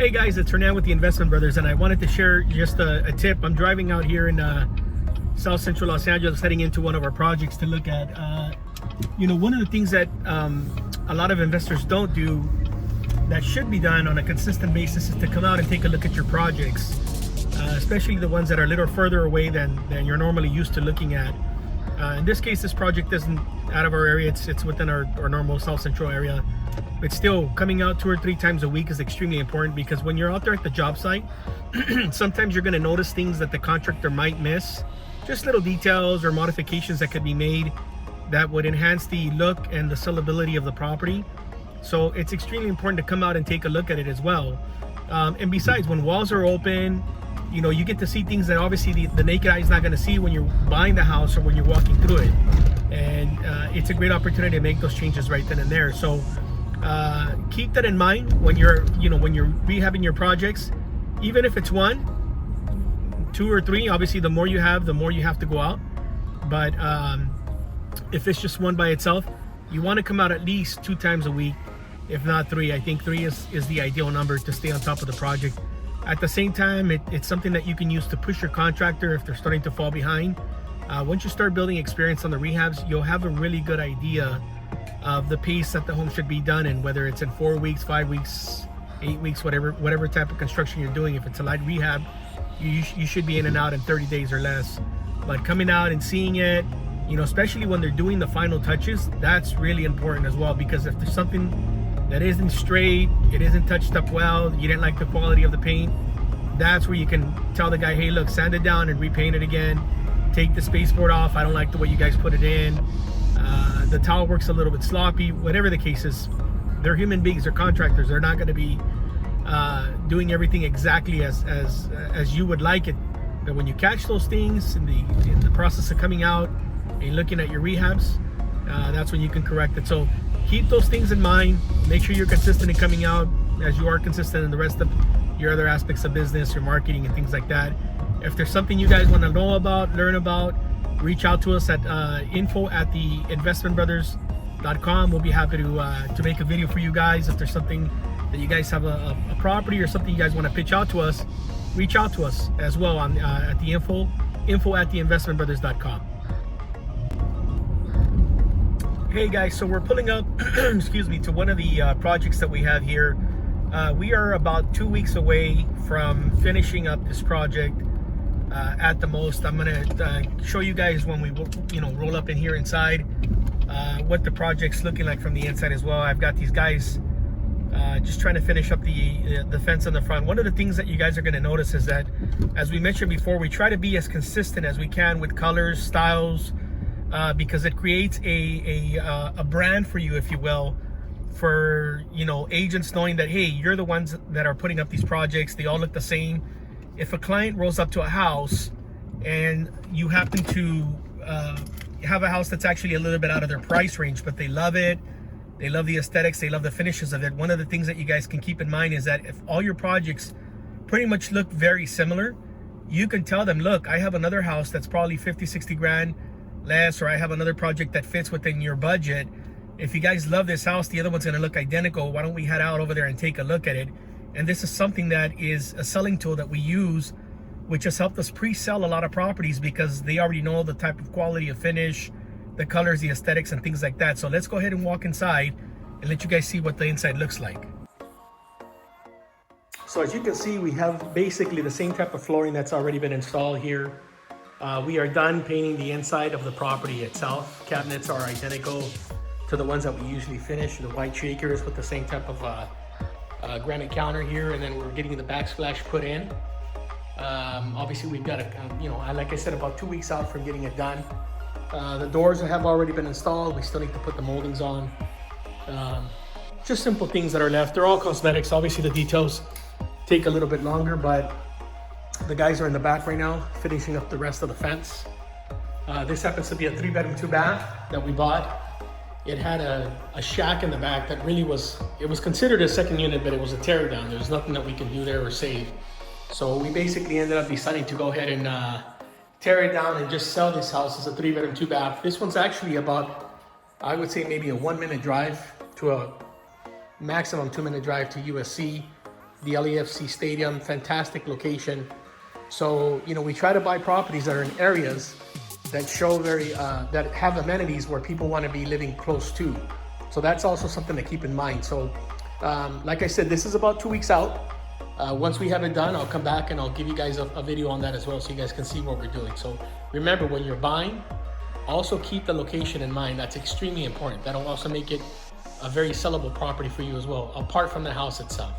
Hey guys, it's Hernan with the Investment Brothers, and I wanted to share just a tip. I'm driving out here in South Central Los Angeles, heading into one of our projects to look at. One of the things that a lot of investors don't do that should be done on a consistent basis is to come out and take a look at your projects, especially the ones that are a little further away than you're normally used to looking at. In this case, this project isn't out of our area, it's within our normal South Central area. But still, coming out 2 or 3 times a week is extremely important, because when you're out there at the job site, sometimes you're going to notice things that the contractor might miss, just little details or modifications that could be made that would enhance the look and the sellability of the property. So it's extremely important to come out and take a look at it as well. And besides, when walls are open, you get to see things that obviously the naked eye is not going to see when you're buying the house or when you're walking through it. And it's a great opportunity to make those changes right then and there. So keep that in mind when you're rehabbing your projects. Even if it's 1, 2, or 3, obviously the more you have, the more you have to go out. But if it's just 1 by itself, you want to come out at least 2 times a week, if not 3. I think 3 is the ideal number to stay on top of the project. At the same time, it's something that you can use to push your contractor if they're starting to fall behind. Once you start building experience on the rehabs, you'll have a really good idea of the pace that the home should be done in, whether it's in 4 weeks, 5 weeks, 8 weeks, whatever type of construction you're doing. If it's a light rehab, you should be in and out in 30 days or less. But coming out and seeing it, especially when they're doing the final touches, that's really important as well, because if there's something that isn't straight, it isn't touched up well, you didn't like the quality of the paint, that's where you can tell the guy, hey look, sand it down and repaint it again, take the spaceport off, I don't like the way you guys put it in, the towel works a little bit sloppy, whatever the case is. They're human beings, they're contractors, they're not going to be doing everything exactly as you would like it. But when you catch those things in the process of coming out and looking at your rehabs, that's when you can correct it. So keep those things in mind. Make sure you're consistent in coming out, as you are consistent in the rest of your other aspects of business, your marketing and things like that. If there's something you guys want to know about, learn about, reach out to us at info@theinvestmentbrothers.com. We'll be happy to make a video for you guys. If there's something that you guys have a property or something you guys want to pitch out to us, reach out to us as well on at the info@theinvestmentbrothers.com. Hey guys, so we're pulling up excuse me, to one of the projects that we have here. We are about 2 weeks away from finishing up this project at the most. I'm gonna show you guys when we roll up in here inside what the project's looking like from the inside as well. I've got these guys just trying to finish up the fence on the front. One of the things that you guys are going to notice is that, as we mentioned before, we try to be as consistent as we can with colors, styles, because it creates a brand for you, if you will, for agents knowing that, hey, you're the ones that are putting up these projects. They all look the same. If a client rolls up to a house and you happen to have a house that's actually a little bit out of their price range, but they love it, they love the aesthetics, they love the finishes of it, one of the things that you guys can keep in mind is that if all your projects pretty much look very similar, you can tell them, look, I have another house that's probably 50-60 grand less, or I have another project that fits within your budget. If you guys love this house, the other one's going to look identical. Why don't we head out over there and take a look at it? And this is something that is a selling tool that we use, which has helped us pre-sell a lot of properties, because they already know the type of quality of finish, the colors, the aesthetics, and things like that. So let's go ahead and walk inside and let you guys see what the inside looks like. So as you can see, we have basically the same type of flooring that's already been installed here. We are done painting the inside of the property itself. Cabinets are identical to the ones that we usually finish, the white shakers with the same type of granite counter here, and then we're getting the backsplash put in. Obviously we've got like I said, about 2 weeks out from getting it done. The doors have already been installed. We still need to put the moldings on. Just simple things that are left. They're all cosmetics. Obviously the details take a little bit longer, but the guys are in the back right now finishing up the rest of the fence. This happens to be a 3-bedroom, 2-bath that we bought. It had a shack in the back that really was considered a second unit, but it was a tear down. There's nothing that we can do there or save. So we basically ended up deciding to go ahead and tear it down and just sell this house as a 3-bedroom, 2-bath. This one's actually about, I would say, maybe a 1-minute drive to a maximum 2-minute drive to USC. the LAFC Stadium, fantastic location. So, you know, we try to buy properties that are in areas that show that have amenities where people want to be living close to. So that's also something to keep in mind. So, like I said, this is about 2 weeks out. Once we have it done, I'll come back and I'll give you guys a video on that as well so you guys can see what we're doing. So remember, when you're buying, also keep the location in mind. That's extremely important. That'll also make it a very sellable property for you as well, apart from the house itself.